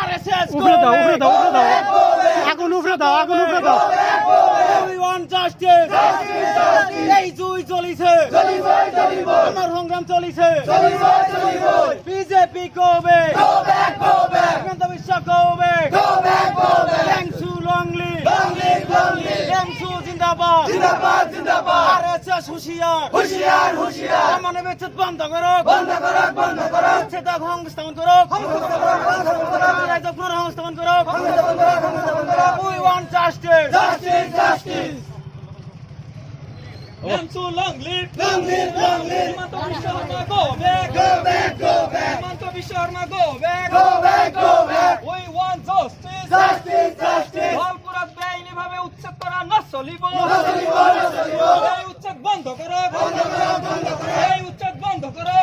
RSS, উপরে দাও উপরে দাও উপরে দাও আগুন উপরে দাও আগুন উপরে দাও We want justice. এই জুই চলিছে আমার সংগ্রাম চলিছে বিজেপি কবে হিমন্ত বিশ্ব কবে ট্যাংসু লংলি ট্যাংসু জিন্দাবাদ RSS হুঁশিয়ার মানে বিচ্ছেদ বন্ধ করো বিচ্ছেদ সংস্থাপন করো সংস্থাপন করো We want justice. Trangsu long live. Himanta Biswa Sarma go back. Himanta Biswa Sarma go back. We want justice. Dholpurat বেআইনি ভাবে উচ্ছেদ করা না চলিব। এই উচ্ছেদ বন্ধ করো। এই উচ্ছেদ বন্ধ করো।